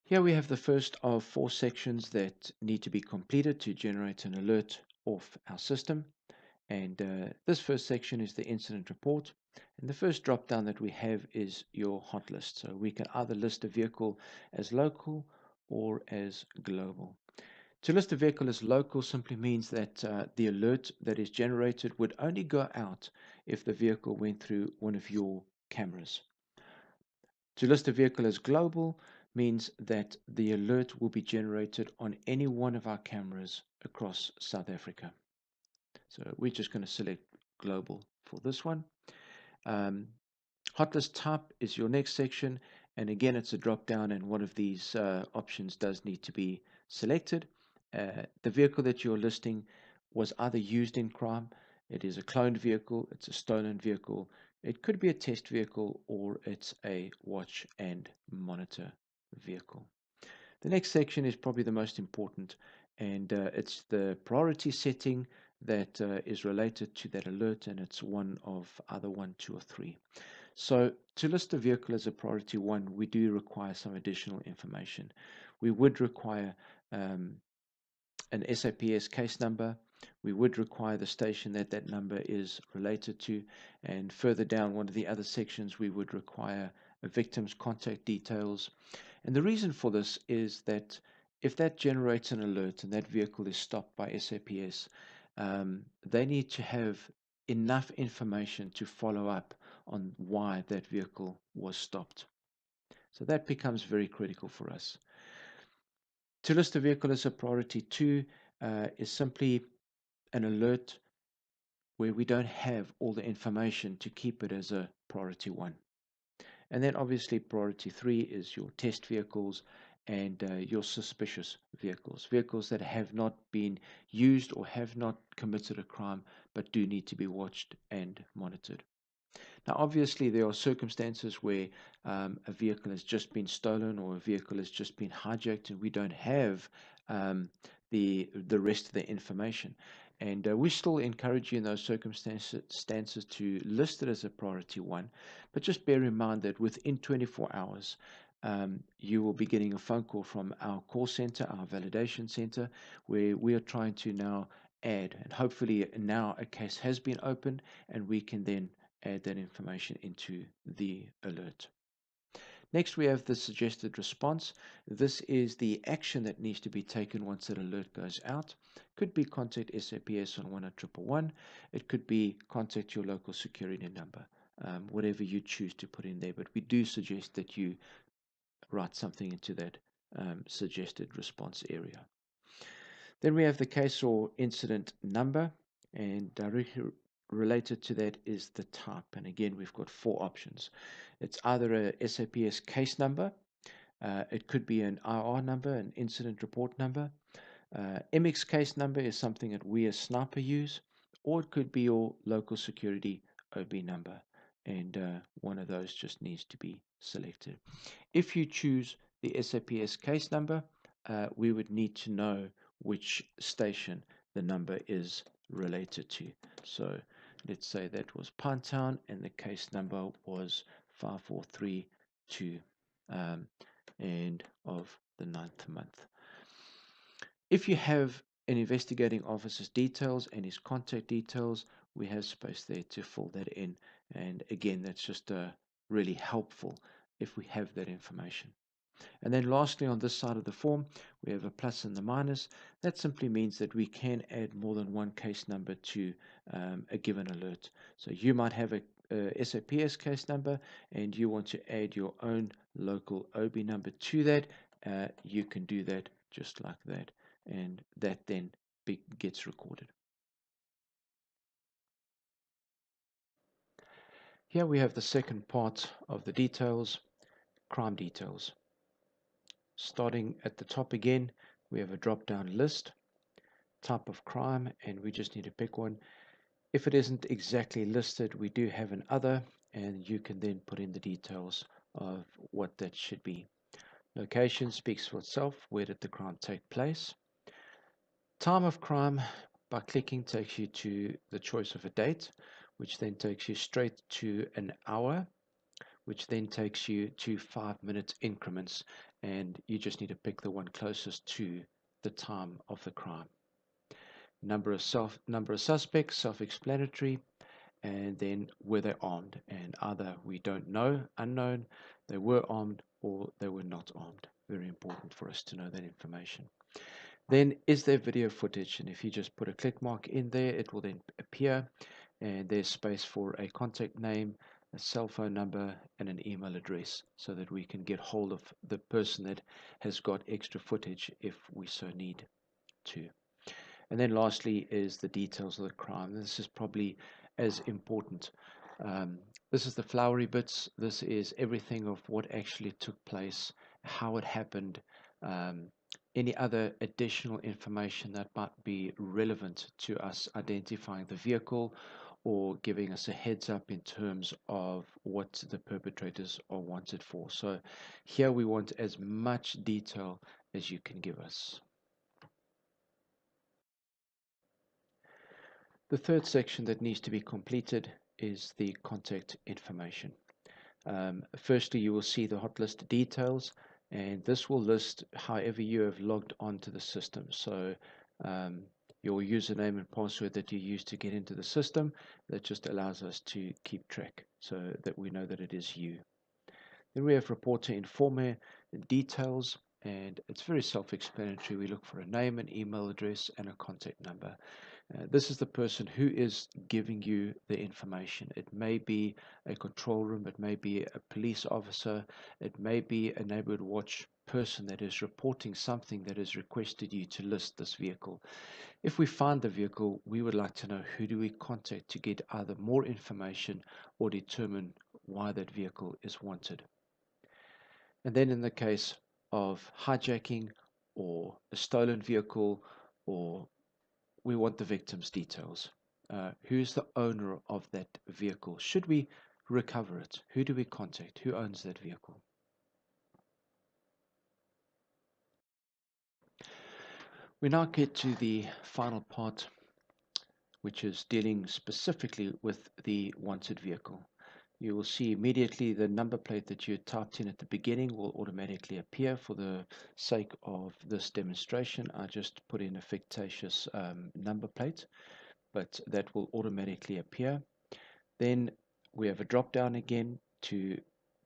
Here we have the first of 4 sections that need to be completed to generate an alert off our system. And this first section is the incident report. And the first drop down that we have is your hot list. So we can either list a vehicle as local or as global. To list a vehicle as local simply means that the alert that is generated would only go out if the vehicle went through one of your cameras. To list a vehicle as global means that the alert will be generated on any one of our cameras across South Africa. So we're just going to select global for this one. Hotlist type is your next section, and again it's a drop down, and one of these options does need to be selected. The vehicle that you're listing was either used in crime, it is a cloned vehicle, it's a stolen vehicle, it could be a test vehicle, or it's a watch and monitor vehicle. The next section is probably the most important, and it's the priority setting that is related to that alert, and it's one of either 1, 2, or 3. So to list a vehicle as a priority 1, we do require some additional information. We would require an SAPS case number. We would require the station that that number is related to, and further down one of the other sections we would require a victim's contact details. And the reason for this is that if that generates an alert and that vehicle is stopped by SAPS, they need to have enough information to follow up on why that vehicle was stopped. So that becomes very critical for us. To list a vehicle as a priority 2 is simply an alert where we don't have all the information to keep it as a priority 1. And then obviously priority 3 is your test vehicles and your suspicious vehicles. Vehicles that have not been used or have not committed a crime but do need to be watched and monitored. Now, obviously, there are circumstances where a vehicle has just been stolen or a vehicle has just been hijacked, and we don't have the rest of the information. And we still encourage you in those circumstances to list it as a priority 1, but just bear in mind that within 24 hours, you will be getting a phone call from our call center, our validation center, where we are trying to now add, and hopefully now a case has been opened, and we can then add that information into the alert. Next, we have the suggested response. This is the action that needs to be taken once that alert goes out. Could be contact SAPS on 10111. It could be contact your local security number, whatever you choose to put in there. But we do suggest that you write something into that suggested response area. Then we have the case or incident number, and directly related to that is the type. And again, we've got 4 options. It's either a SAPS case number, it could be an IR number, an incident report number. MX case number is something that we as SNIPR use, or it could be your local security OB number, and one of those just needs to be selected. If you choose the SAPS case number, we would need to know which station the number is related to. So let's say that was Pinetown and the case number was 5432, end of the 9th month. If you have an investigating officer's details and his contact details, we have space there to fill that in. And again, that's just really helpful if we have that information. And then lastly, on this side of the form, we have a plus and the minus. That simply means that we can add more than one case number to a given alert. So you might have a SAPS case number and you want to add your own local OB number to that. You can do that just like that, and that then gets recorded. Here we have the second part of the details, crime details. Starting at the top again, we have a drop-down list, type of crime, and we just need to pick one. If it isn't exactly listed, we do have an other, and you can then put in the details of what that should be. Location speaks for itself. Where did the crime take place? Time of crime, by clicking, takes you to the choice of a date, which then takes you straight to an hour, which then takes you to 5-minute increments. and you just need to pick the one closest to the time of the crime. Number of suspects, self-explanatory, and then were they armed? And either we don't know, unknown, they were armed, or they were not armed. Very important for us to know that information. Then is there video footage? And if you just put a click mark in there, it will then appear, and there's space for a contact name, a cell phone number, and an email address, so that we can get hold of the person that has got extra footage if we so need to. And then lastly is the details of the crime. This is probably as important. This is the flowery bits. This is everything of what actually took place, how it happened, um, any other additional information that might be relevant to us identifying the vehicle or giving us a heads up in terms of what the perpetrators are wanted for. So here we want as much detail as you can give us. The third section that needs to be completed is the contact information. Firstly, you will see the hotlist details, and this will list however you have logged onto the system. So your username and password that you use to get into the system, that just allows us to keep track so that we know that it is you. Then we have reporter informer details, and it's very self-explanatory. We look for a name, an email address, and a contact number. This is the person who is giving you the information. It may be a control room, it may be a police officer, it may be a neighborhood watch person that is reporting something that has requested you to list this vehicle. If we find the vehicle, we would like to know who do we contact to get either more information or determine why that vehicle is wanted. And then in the case of hijacking or a stolen vehicle, or we want the victim's details. Who's the owner of that vehicle? Should we recover it? Who do we contact? Who owns that vehicle? We now get to the final part, which is dealing specifically with the wanted vehicle. You will see immediately the number plate that you typed in at the beginning will automatically appear. For the sake of this demonstration, I just put in a fictitious number plate, but that will automatically appear. Then we have a drop down again to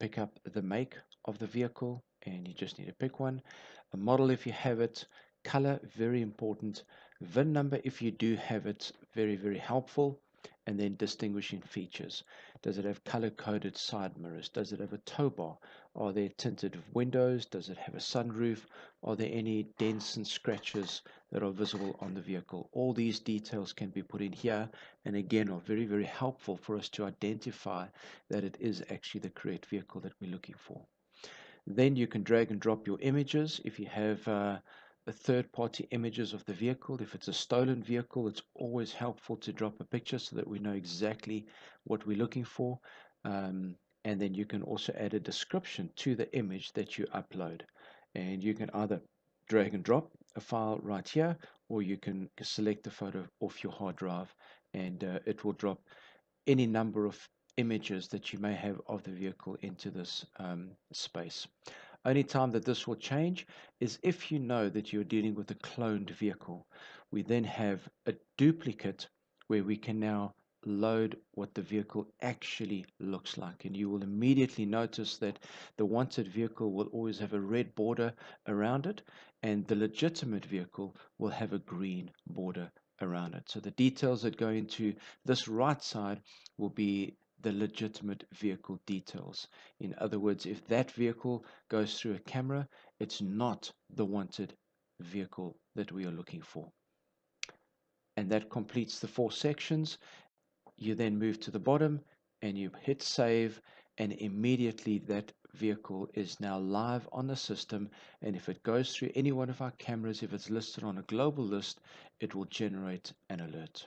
pick up the make of the vehicle, and you just need to pick one. A model if you have it, color, very important. VIN number if you do have it, very, very helpful. And then distinguishing features. Does it have color-coded side mirrors? Does it have a tow bar? Are there tinted windows? Does it have a sunroof? Are there any dents and scratches that are visible on the vehicle? All these details can be put in here, and again are very, very helpful for us to identify that it is actually the correct vehicle that we're looking for. Then you can drag and drop your images. If you have third-party images of the vehicle, if it's a stolen vehicle, it's always helpful to drop a picture so that we know exactly what we're looking for. And then you can also add a description to the image that you upload. And you can either drag and drop a file right here, or you can select the photo off your hard drive, and it will drop any number of images that you may have of the vehicle into this space. Only time that this will change is if you know that you're dealing with a cloned vehicle. We then have a duplicate where we can now load what the vehicle actually looks like, and you will immediately notice that the wanted vehicle will always have a red border around it, and the legitimate vehicle will have a green border around it. So the details that go into this right side will be the legitimate vehicle details. In other words, if that vehicle goes through a camera, it's not the wanted vehicle that we are looking for. And that completes the 4 sections. You then move to the bottom and you hit save, and immediately that vehicle is now live on the system, and if it goes through any one of our cameras, if it's listed on a global list, it will generate an alert.